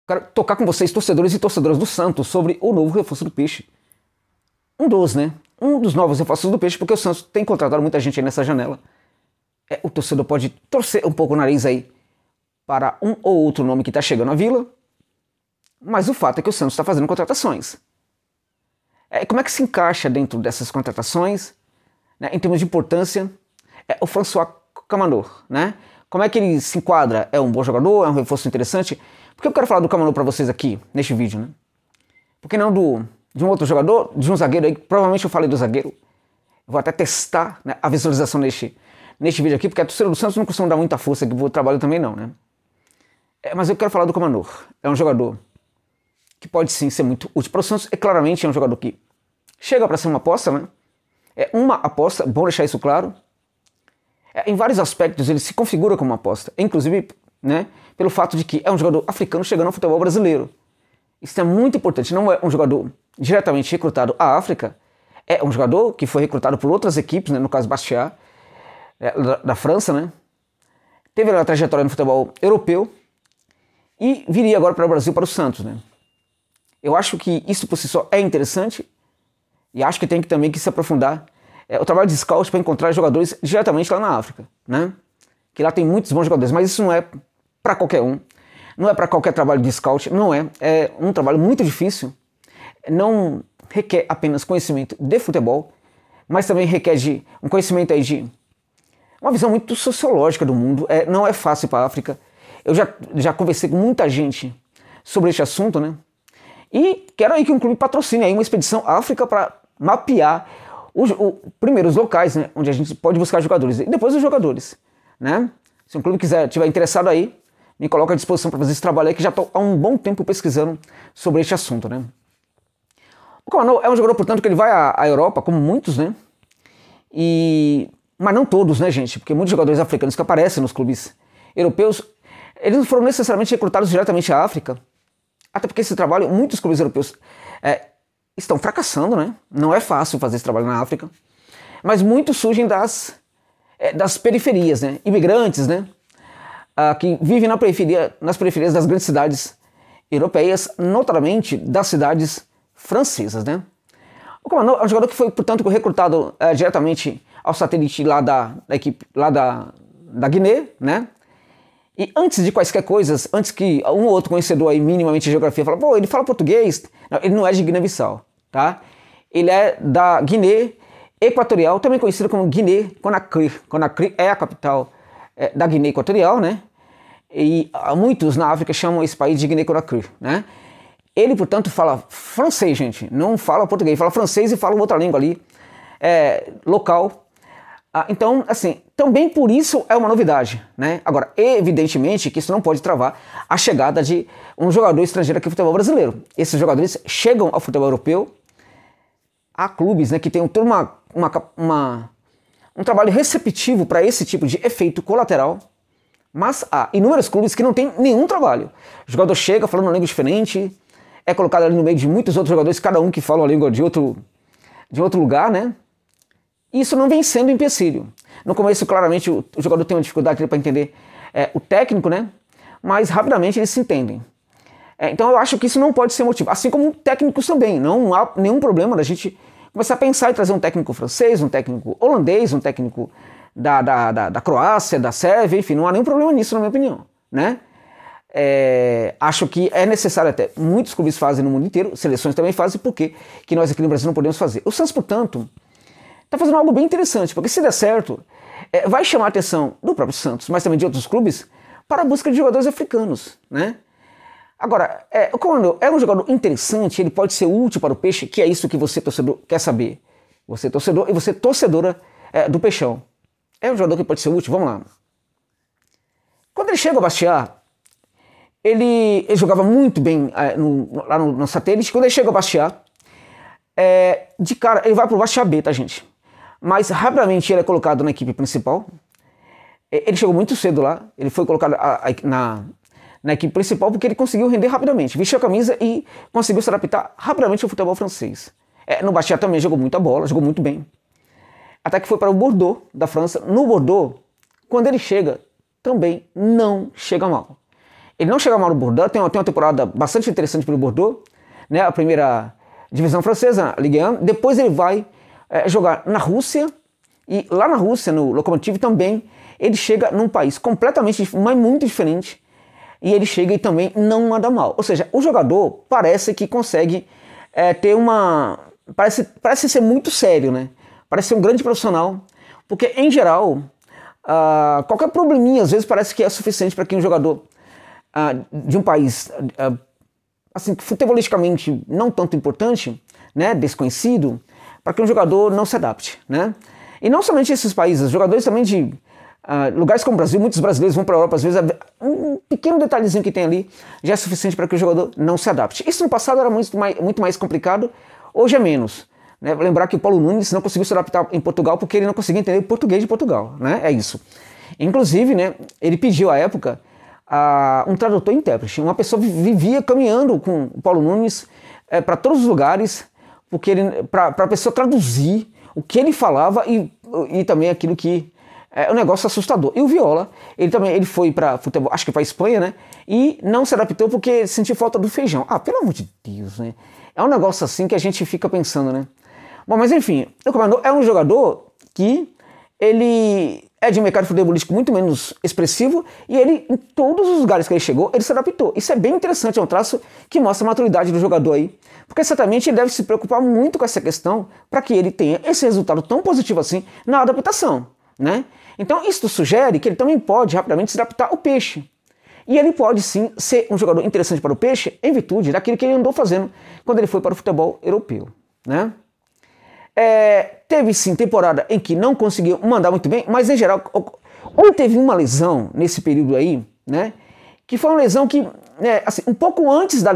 Quero tocar com vocês, torcedores e torcedoras do Santos, sobre o novo reforço do Peixe. Um dos novos reforços do Peixe, porque o Santos tem contratado muita gente aí nessa janela. O torcedor pode torcer um pouco o nariz aí para um ou outro nome que está chegando à Vila, mas o fato é que o Santos está fazendo contratações. Como é que se encaixa dentro dessas contratações, né, em termos de importância, o François Camanor, né? Como é que ele se enquadra? É um bom jogador? É um reforço interessante? Por que eu quero falar do Camanor para vocês aqui, neste vídeo, né? Por que não de um outro jogador, de um zagueiro aí? Provavelmente eu falei do zagueiro. Eu vou até testar, né, a visualização neste vídeo aqui, porque a torcida do Santos não costuma dar muita força aqui pro trabalho também não, né? Mas eu quero falar do Camanor. É um jogador que pode sim ser muito útil para o Santos. Claramente é um jogador que chega para ser uma aposta, né? É uma aposta, bom deixar isso claro. Em vários aspectos ele se configura como uma aposta, inclusive, né, pelo fato de que é um jogador africano chegando ao futebol brasileiro. Isso é muito importante, não é um jogador diretamente recrutado à África, é um jogador que foi recrutado por outras equipes, né, no caso Bastia, da França, né, teve uma trajetória no futebol europeu e viria agora para o Brasil, para o Santos, né. Eu acho que isso por si só é interessante e acho que tem que também se aprofundar o trabalho de scout para encontrar jogadores diretamente lá na África, né? Que lá tem muitos bons jogadores, mas isso não é para qualquer um, não é para qualquer trabalho de scout, não é um trabalho muito difícil, não requer apenas conhecimento de futebol, mas também requer um conhecimento aí de uma visão muito sociológica do mundo. Não é fácil para a África. Eu já conversei com muita gente sobre este assunto, né? E quero aí que um clube patrocine aí uma expedição à África para mapear primeiro os locais, né, onde a gente pode buscar jogadores, e depois os jogadores, né? Se um clube estiver interessado aí, me coloca à disposição para fazer esse trabalho aí, que já estou há um bom tempo pesquisando sobre este assunto, né? O Camanor é um jogador, portanto, que ele vai à Europa, como muitos, né? Mas não todos, né, gente? Porque muitos jogadores africanos que aparecem nos clubes europeus, eles não foram necessariamente recrutados diretamente à África, até porque esse trabalho, muitos clubes europeus estão fracassando, né? Não é fácil fazer esse trabalho na África, mas muitos surgem das periferias, né? Imigrantes, né? Que vivem nas periferias das grandes cidades europeias, notadamente das cidades francesas, né? O Camanor é um jogador que foi, portanto, recrutado diretamente ao satélite lá da equipe lá da Guiné, né? E antes de quaisquer coisas, antes que um ou outro conhecedor aí minimamente de geografia fala, pô, ele fala português. Não, ele não é de Guiné-Bissau, tá? Ele é da Guiné Equatorial, também conhecido como Guiné-Conakry. Conakry é a capital da Guiné Equatorial, né? E muitos na África chamam esse país de Guiné-Conakry, né? Ele, portanto, fala francês, gente. Não fala português, ele fala francês e fala uma outra língua ali, local. Então, assim, também por isso é uma novidade, né? Agora, evidentemente que isso não pode travar a chegada de um jogador estrangeiro aqui no futebol brasileiro. Esses jogadores chegam ao futebol europeu, há clubes, né, que tem todo um trabalho receptivo para esse tipo de efeito colateral, mas há inúmeros clubes que não tem nenhum trabalho. O jogador chega falando uma língua diferente, é colocado ali no meio de muitos outros jogadores, cada um que fala uma língua de outro lugar, né? Isso não vem sendo empecilho. No começo, claramente, o jogador tem uma dificuldade para entender o técnico, né? Mas rapidamente eles se entendem. Então eu acho que isso não pode ser motivo. Assim como técnicos também. Não há nenhum problema da gente começar a pensar em trazer um técnico francês, um técnico holandês, um técnico da Croácia, da Sérvia, enfim, não há nenhum problema nisso, na minha opinião, né? Acho que é necessário até. Muitos clubes fazem no mundo inteiro, seleções também fazem, porque que nós aqui no Brasil não podemos fazer. O Santos, portanto, está fazendo algo bem interessante, porque se der certo, vai chamar a atenção do próprio Santos, mas também de outros clubes, para a busca de jogadores africanos, né? Agora, o Camanor é um jogador interessante, ele pode ser útil para o Peixe, que é isso que você, torcedor, quer saber. Você, torcedor, e você, torcedora do Peixão. É um jogador que pode ser útil? Vamos lá. Quando ele chega ao Bastia, ele jogava muito bem lá no satélite. Quando ele chega ao Bastia, de cara, ele vai para o Bastia B, tá, gente? Mas rapidamente ele é colocado na equipe principal. Ele chegou muito cedo lá, ele foi colocado na equipe principal porque ele conseguiu render rapidamente, vestiu a camisa e conseguiu se adaptar rapidamente ao futebol francês. No Bastia também jogou muita bola, jogou muito bem. Até que foi para o Bordeaux, da França. No Bordeaux, quando ele chega, também não chega mal. Ele não chega mal no Bordeaux, tem uma temporada bastante interessante pelo Bordeaux, né, a primeira divisão francesa, a Ligue 1. Depois ele vai jogar na Rússia, e lá na Rússia, no Lokomotiv também, ele chega num país completamente, mas muito diferente, e ele chega e também não anda mal. Ou seja, o jogador parece que consegue ter uma... Parece ser muito sério, né? Parece ser um grande profissional, porque em geral, qualquer probleminha às vezes parece que é suficiente para que um jogador de um país assim, futebolisticamente não tanto importante, né, desconhecido, para que um jogador não se adapte, né? E não somente esses países, jogadores também de lugares como o Brasil, muitos brasileiros vão para a Europa, às vezes um pequeno detalhezinho que tem ali já é suficiente para que o jogador não se adapte. Isso no passado era muito mais complicado, hoje é menos. Né? Lembrar que o Paulo Nunes não conseguiu se adaptar em Portugal porque ele não conseguia entender o português de Portugal, né? É isso. Inclusive, né, ele pediu à época um tradutor e intérprete. Uma pessoa vivia caminhando com o Paulo Nunes para todos os lugares, para a pessoa traduzir o que ele falava e também aquilo que é um negócio assustador. E o Viola, ele foi para futebol, acho que para Espanha, né? E não se adaptou porque sentiu falta do feijão. Pelo amor de Deus, né? É um negócio assim que a gente fica pensando, né? Bom, mas enfim, o Comandante é um jogador que ele é de um mercado futebolístico muito menos expressivo e ele, em todos os lugares que ele chegou, ele se adaptou. Isso é bem interessante, é um traço que mostra a maturidade do jogador aí, porque certamente ele deve se preocupar muito com essa questão para que ele tenha esse resultado tão positivo assim na adaptação, né? Então isso sugere que ele também pode rapidamente se adaptar ao Peixe. E ele pode sim ser um jogador interessante para o Peixe em virtude daquilo que ele andou fazendo quando ele foi para o futebol europeu, né? Teve sim temporada em que não conseguiu mandar muito bem, mas em geral, ou teve uma lesão nesse período aí, né? Que foi uma lesão que, assim, um pouco antes da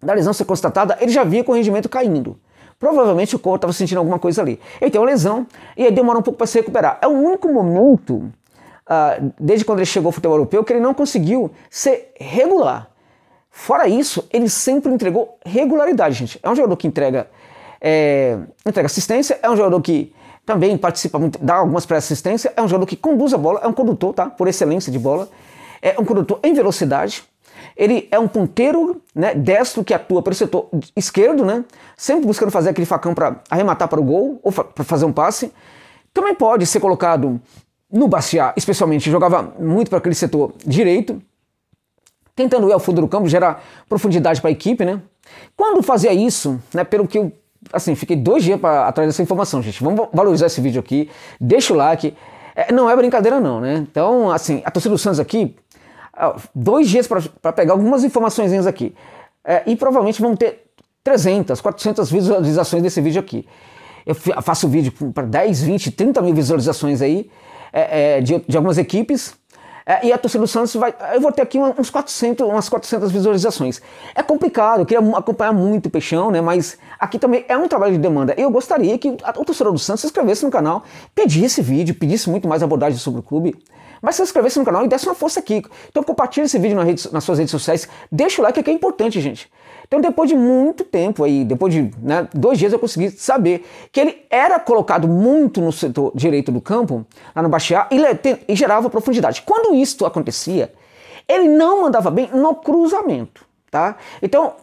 lesão ser constatada, ele já via com o rendimento caindo. Provavelmente o corpo estava sentindo alguma coisa ali. Ele tem uma lesão e aí demora um pouco para se recuperar. É o único momento, desde quando ele chegou ao futebol europeu, que ele não conseguiu ser regular. Fora isso, ele sempre entregou regularidade, gente. É um jogador que entrega assistência, é um jogador que também participa muito, dá algumas pré-assistências, é um jogador que conduz a bola, é um condutor, tá? Por excelência de bola, é um condutor em velocidade, ele é um ponteiro, né, destro que atua pelo setor esquerdo, né? Sempre buscando fazer aquele facão para arrematar para o gol ou para fazer um passe. Também pode ser colocado no Bastiat, especialmente, jogava muito para aquele setor direito, tentando ir ao fundo do campo, gerar profundidade para a equipe, né? Quando fazia isso, né, pelo que eu fiquei 2 dias atrás dessa informação, gente. Vamos valorizar esse vídeo aqui, deixa o like. Não é brincadeira não, né? Então, assim, a torcida do Santos aqui, 2 dias para pegar algumas informações aqui. E provavelmente vamos ter 300, 400 visualizações desse vídeo aqui. Eu faço vídeo para 10, 20, 30 mil visualizações aí, de algumas equipes. E a torcida do Santos eu vou ter aqui umas 400 visualizações. É complicado, eu queria acompanhar muito o Peixão, né? Mas aqui também é um trabalho de demanda. Eu gostaria que o torcedor do Santos se inscrevesse no canal, pedisse vídeo, pedisse muito mais abordagem sobre o clube, mas se inscrevesse no canal e desse uma força aqui. Então compartilhe esse vídeo nas suas redes sociais, deixa o like que é importante, gente. Então depois de muito tempo aí, depois de 2 dias eu consegui saber que ele era colocado muito no setor direito do campo, lá no Bastiat, e gerava profundidade. Quando isso acontecia, ele não mandava bem no cruzamento, tá? Então,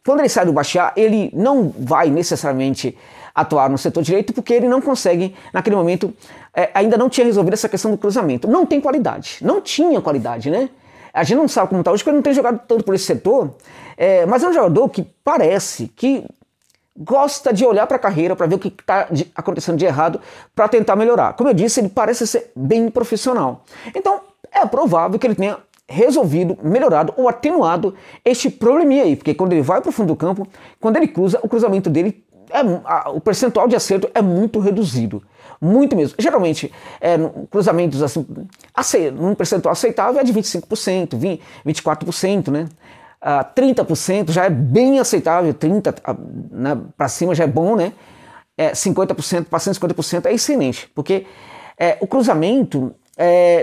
quando ele sai do Bastiat, ele não vai necessariamente atuar no setor direito porque ele não consegue, naquele momento, ainda não tinha resolvido essa questão do cruzamento. Não tem qualidade, não tinha qualidade, né? A gente não sabe como está hoje, porque ele não tem jogado tanto por esse setor, mas é um jogador que parece que gosta de olhar para a carreira, para ver o que está acontecendo de errado, para tentar melhorar. Como eu disse, ele parece ser bem profissional. Então, é provável que ele tenha resolvido, melhorado ou atenuado este probleminha aí, porque quando ele vai para o fundo do campo, quando ele cruza, o cruzamento dele, o percentual de acerto é muito reduzido. Muito mesmo. Geralmente, cruzamentos assim, num percentual aceitável é de 25%, 24%, né? 30% já é bem aceitável, 30% para cima já é bom, né? 50%, passando 50% é excelente, porque o cruzamento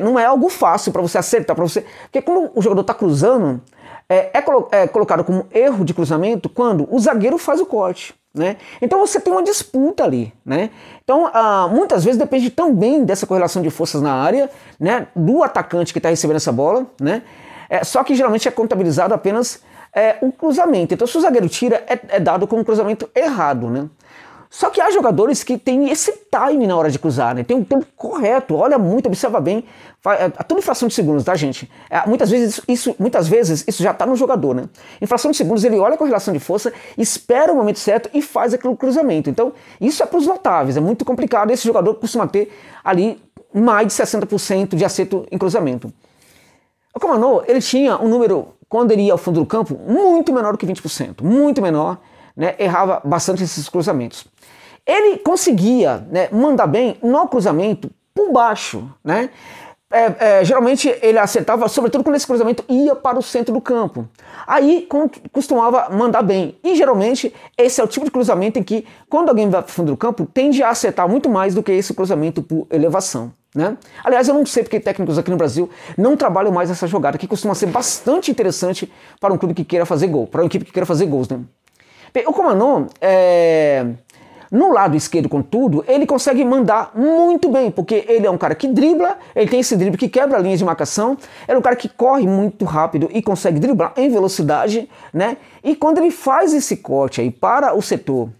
não é algo fácil para você acertar, porque quando o jogador está cruzando, é colocado como erro de cruzamento quando o zagueiro faz o corte, né? Então você tem uma disputa ali, né? Então muitas vezes depende também dessa correlação de forças na área, né? Do atacante que está recebendo essa bola, né? Só que geralmente é contabilizado apenas o cruzamento. Então se o zagueiro tira, é dado como um cruzamento errado, né? Só que há jogadores que têm esse time na hora de cruzar, né? Tem um tempo correto, olha muito, observa bem, tudo em fração de segundos, tá, gente? Muitas vezes isso já está no jogador, né? Em fração de segundos ele olha com a relação de força, espera o momento certo e faz aquele cruzamento. Então isso é para os notáveis, é muito complicado. Esse jogador costuma ter ali mais de 60% de acerto em cruzamento. O Comanô, ele tinha um número, quando ele ia ao fundo do campo, muito menor do que 20%, muito menor, né? Errava bastante esses cruzamentos. Ele conseguia, né, mandar bem no cruzamento por baixo, né? Geralmente ele acertava, sobretudo quando esse cruzamento ia para o centro do campo. Aí costumava mandar bem. E geralmente esse é o tipo de cruzamento em que, quando alguém vai para o fundo do campo, tende a acertar muito mais do que esse cruzamento por elevação, né? Aliás, eu não sei porque técnicos aqui no Brasil não trabalham mais essa jogada, que costuma ser bastante interessante para um clube que queira fazer gol, para uma equipe que queira fazer gols, né? Bem, o Comanô, no lado esquerdo, contudo, ele consegue mandar muito bem, porque ele é um cara que dribla, ele tem esse drible que quebra linhas de marcação, ele é um cara que corre muito rápido e consegue driblar em velocidade, né? E quando ele faz esse corte aí para o setor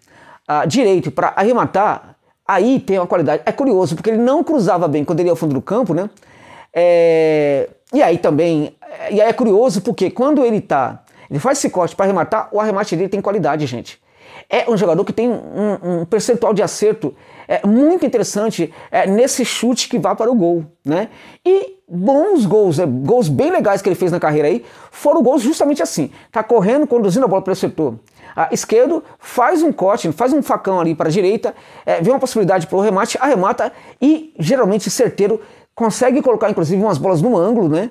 direito, para arrematar, aí tem uma qualidade. É curioso, porque ele não cruzava bem quando ele ia ao fundo do campo, né? E aí é curioso porque quando ele faz esse corte para arrematar, o arremate dele tem qualidade, gente. É um jogador que tem um percentual de acerto muito interessante nesse chute que vai para o gol, né? E bons gols, gols bem legais que ele fez na carreira aí, foram gols justamente assim. Tá correndo, conduzindo a bola para o setor esquerdo, faz um corte, faz um facão ali para a direita, vê uma possibilidade para o remate, arremata e geralmente certeiro, consegue colocar inclusive umas bolas no ângulo, né?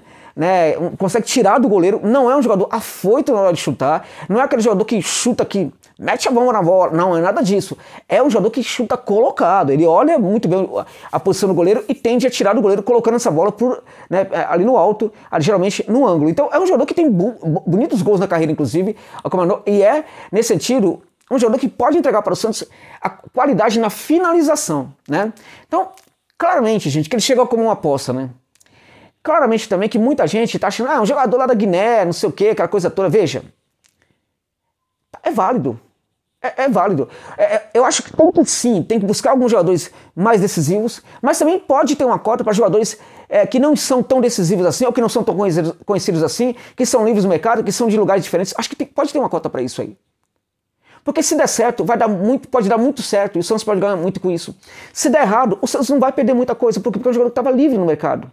Consegue tirar do goleiro. Não é um jogador afoito na hora de chutar, não é aquele jogador que chuta que mete a mão na bola, não é nada disso. É um jogador que chuta colocado, ele olha muito bem a posição do goleiro e tende a tirar do goleiro colocando essa bola ali no alto, geralmente no ângulo. Então é um jogador que tem bonitos gols na carreira, inclusive, e nesse sentido, um jogador que pode entregar para o Santos a qualidade na finalização, né? Então, claramente, gente, que ele chega como uma aposta, né? Claramente também que muita gente tá achando, um jogador lá da Guiné, não sei o que, aquela coisa toda. Veja, é válido. É válido. Eu acho que tem que buscar alguns jogadores mais decisivos, mas também pode ter uma cota para jogadores que não são tão decisivos assim, ou que não são tão conhecidos assim, que são livres no mercado, que são de lugares diferentes. Acho que pode ter uma cota para isso aí. Porque se der certo, pode dar muito certo, e o Santos pode ganhar muito com isso. Se der errado, o Santos não vai perder muita coisa, porque o jogador estava livre no mercado.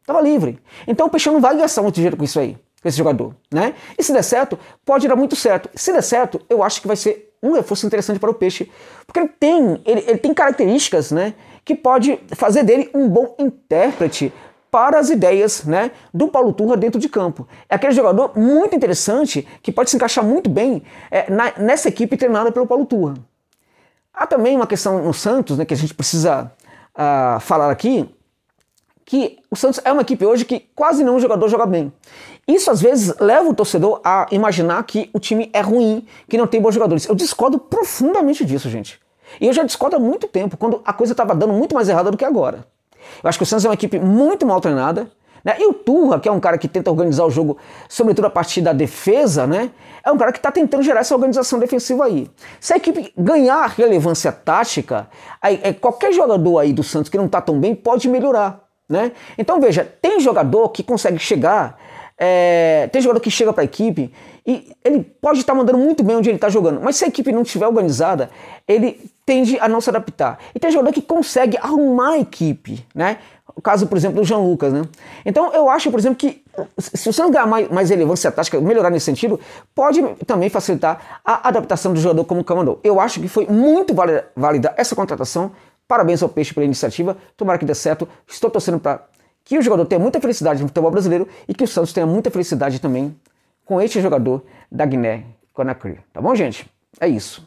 Estava livre. Então o Peixão não vai gastar muito dinheiro com isso aí, com esse jogador, né? E se der certo, pode dar muito certo. Se der certo, eu acho que vai ser um reforço interessante para o Peixe, porque ele tem características, né, que pode fazer dele um bom intérprete para as ideias, né, do Paulo Turra dentro de campo. É aquele jogador muito interessante que pode se encaixar muito bem nessa equipe treinada pelo Paulo Turra. Há também uma questão no Santos, né, que a gente precisa falar aqui, que o Santos é uma equipe hoje que quase nenhum jogador joga bem. Isso às vezes leva o torcedor a imaginar que o time é ruim, que não tem bons jogadores. Eu discordo profundamente disso, gente. E eu já discordo há muito tempo, quando a coisa estava dando muito mais errada do que agora. Eu acho que o Santos é uma equipe muito mal treinada, né? E o Turra, que é um cara que tenta organizar o jogo, sobretudo a partir da defesa, né? É um cara que está tentando gerar essa organização defensiva aí. Se a equipe ganhar relevância tática, qualquer jogador aí do Santos que não está tão bem pode melhorar, né? Então veja, tem jogador que consegue chegar, tem jogador que chega para a equipe e ele pode estar mandando muito bem onde ele está jogando, mas se a equipe não estiver organizada, ele tende a não se adaptar. E tem jogador que consegue arrumar a equipe, né? O caso, por exemplo, do Jean Lucas, né? Então eu acho, por exemplo, que se você não ganhar mais relevância tática, melhorar nesse sentido, pode também facilitar a adaptação do jogador como comandou. Eu acho que foi muito válida essa contratação. Parabéns ao Peixe pela iniciativa, tomara que dê certo. Estou torcendo para que o jogador tenha muita felicidade no futebol brasileiro e que o Santos tenha muita felicidade também com este jogador da Guiné-Conakry. Tá bom, gente? É isso.